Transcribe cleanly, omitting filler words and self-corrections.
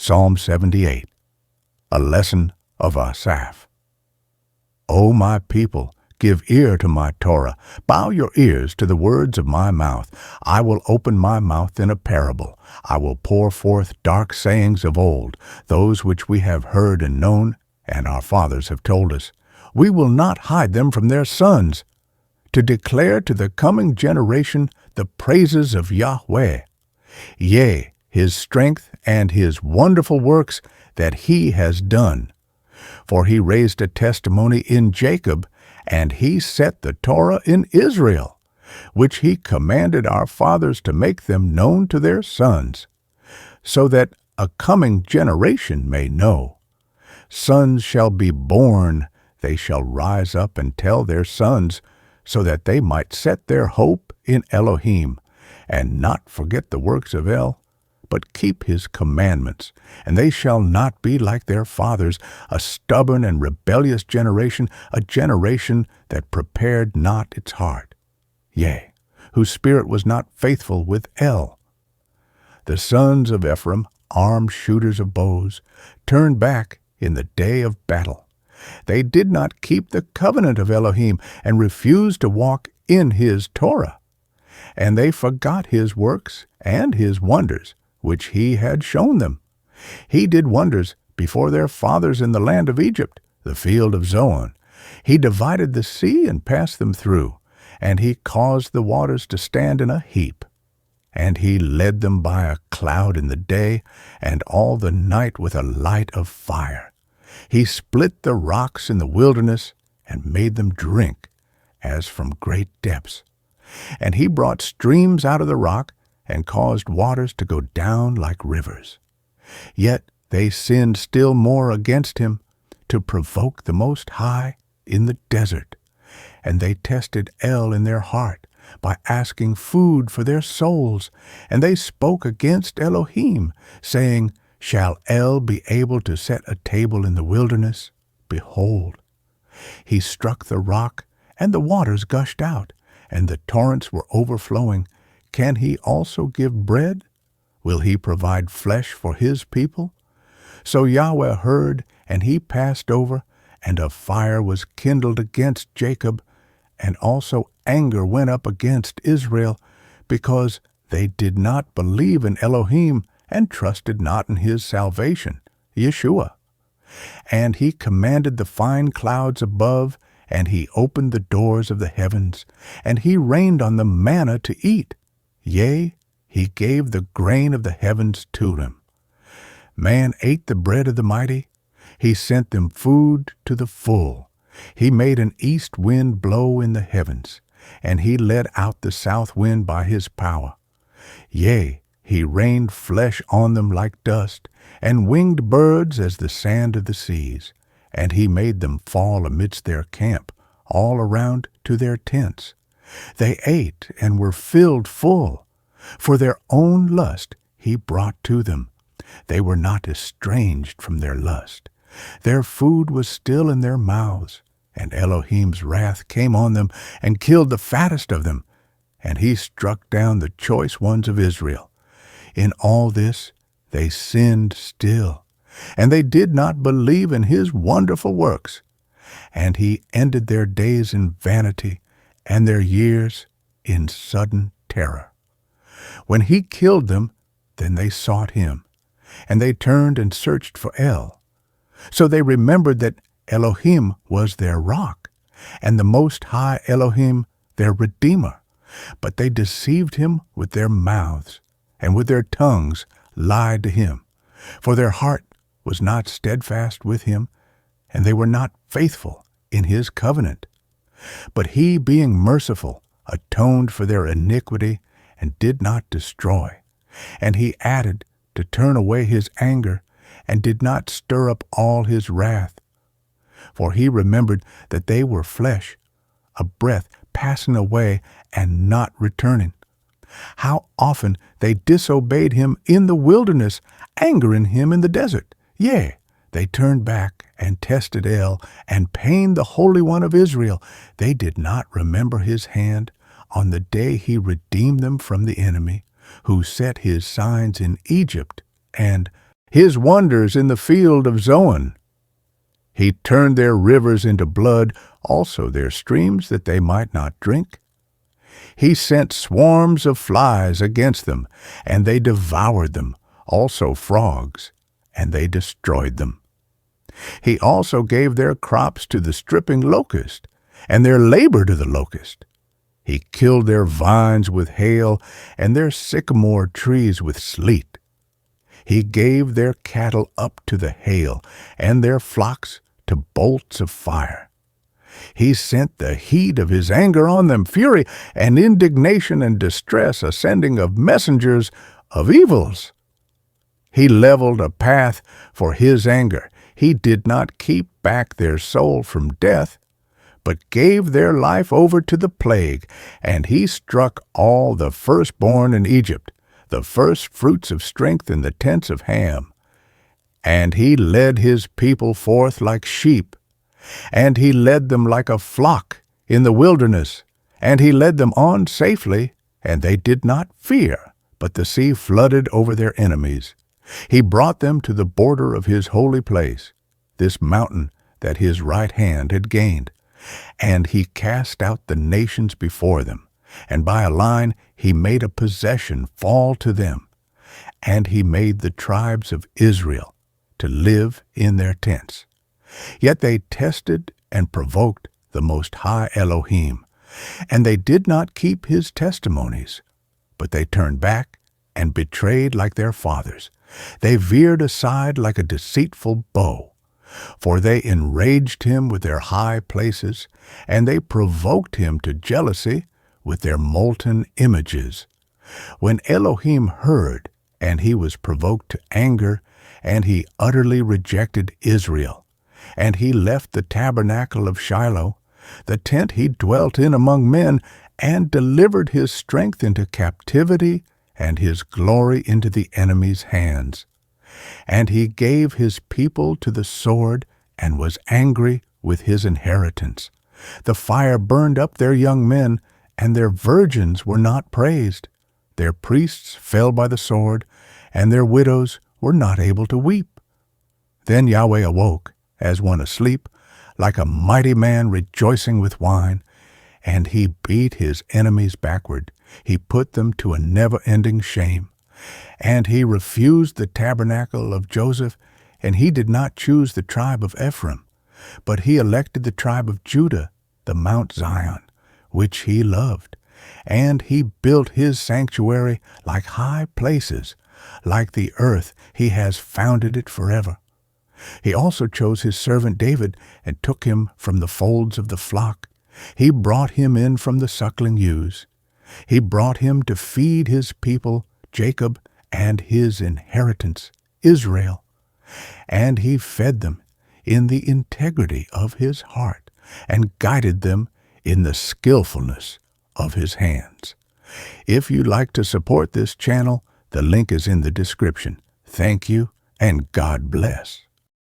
Psalm 78, a lesson of Asaph. O my people, give ear to my Torah. Bow your ears to the words of my mouth. I will open my mouth in a parable. I will pour forth dark sayings of old, those which we have heard and known, and our fathers have told us. We will not hide them from their sons, to declare to the coming generation the praises of Yahweh. Yea, his strength and his wonderful works that he has done. For he raised a testimony in Jacob, and he set the Torah in Israel, which he commanded our fathers to make them known to their sons, so that a coming generation may know. Sons shall be born, they shall rise up and tell their sons, so that they might set their hope in Elohim, and not forget the works of El, but keep his commandments, and they shall not be like their fathers, a stubborn and rebellious generation, a generation that prepared not its heart, yea, whose spirit was not faithful with El. The sons of Ephraim, armed shooters of bows, turned back in the day of battle. They did not keep the covenant of Elohim, and refused to walk in his Torah. And they forgot his works and his wonders, which he had shown them. He did wonders before their fathers in the land of Egypt, the field of Zoan. He divided the sea and passed them through, and he caused the waters to stand in a heap. And he led them by a cloud in the day, and all the night with a light of fire. He split the rocks in the wilderness, and made them drink, as from great depths. And he brought streams out of the rock, and caused waters to go down like rivers. Yet they sinned still more against him, to provoke the Most High in the desert. And they tested El in their heart, by asking food for their souls. And they spoke against Elohim, saying, Shall El be able to set a table in the wilderness? Behold, he struck the rock, and the waters gushed out, and the torrents were overflowing. Can he also give bread? Will he provide flesh for his people? So Yahweh heard, and he passed over, and a fire was kindled against Jacob, and also anger went up against Israel, because they did not believe in Elohim, and trusted not in his salvation, Yeshua. And he commanded the fine clouds above, and he opened the doors of the heavens, and he rained on them manna to eat. Yea, he gave the grain of the heavens to them. Man ate the bread of the mighty. He sent them food to the full. He made an east wind blow in the heavens, and he led out the south wind by his power. Yea, he rained flesh on them like dust, and winged birds as the sand of the seas. And he made them fall amidst their camp, all around to their tents. They ate and were filled full. For their own lust he brought to them. They were not estranged from their lust. Their food was still in their mouths. And Elohim's wrath came on them, and killed the fattest of them. And he struck down the choice ones of Israel. In all this they sinned still, and they did not believe in his wonderful works. And he ended their days in vanity, and their years in sudden terror. When he killed them, then they sought him, and they turned and searched for El. So they remembered that Elohim was their rock, and the Most High Elohim their Redeemer. But they deceived him with their mouths, and with their tongues lied to him. For their heart was not steadfast with him, and they were not faithful in his covenant. But he, being merciful, atoned for their iniquity, and did not destroy. And he added to turn away his anger, and did not stir up all his wrath. For he remembered that they were flesh, a breath passing away and not returning. How often they disobeyed him in the wilderness, angering him in the desert. Yea, they turned back and tested El, and pained the Holy One of Israel. They did not remember his hand on the day he redeemed them from the enemy, who set his signs in Egypt, and his wonders in the field of Zoan. He turned their rivers into blood, also their streams, that they might not drink. He sent swarms of flies against them, and they devoured them, also frogs, and they destroyed them. He also gave their crops to the stripping locust, and their labor to the locust. He killed their vines with hail, and their sycamore trees with sleet. He gave their cattle up to the hail, and their flocks to bolts of fire. He sent the heat of his anger on them, fury and indignation and distress, a sending of messengers of evils. He leveled a path for his anger. He did not keep back their soul from death, but gave their life over to the plague, and he struck all the firstborn in Egypt, the first fruits of strength in the tents of Ham. And he led his people forth like sheep, and he led them like a flock in the wilderness, and he led them on safely, and they did not fear, but the sea flooded over their enemies. He brought them to the border of his holy place, this mountain that his right hand had gained. And he cast out the nations before them, and by a line he made a possession fall to them. And he made the tribes of Israel to live in their tents. Yet they tested and provoked the Most High Elohim, and they did not keep his testimonies, but they turned back and betrayed like their fathers. They veered aside like a deceitful bow, for they enraged him with their high places, and they provoked him to jealousy with their molten images. When Elohim heard, and he was provoked to anger, and he utterly rejected Israel, and he left the tabernacle of Shiloh, the tent he dwelt in among men, and delivered his strength into captivity, and his glory into the enemy's hands. And he gave his people to the sword, and was angry with his inheritance. The fire burned up their young men, and their virgins were not praised. Their priests fell by the sword, and their widows were not able to weep. Then Yahweh awoke, as one asleep, like a mighty man rejoicing with wine, and he beat his enemies backward. He put them to a never-ending shame. And he refused the tabernacle of Joseph, and he did not choose the tribe of Ephraim, but he elected the tribe of Judah, the Mount Zion, which he loved. And he built his sanctuary like high places, like the earth he has founded it forever. He also chose his servant David, and took him from the folds of the flock. He brought him in from the suckling ewes. He brought him to feed his people, Jacob, and his inheritance, Israel. And he fed them in the integrity of his heart, and guided them in the skillfulness of his hands. If you'd like to support this channel, the link is in the description. Thank you, and God bless.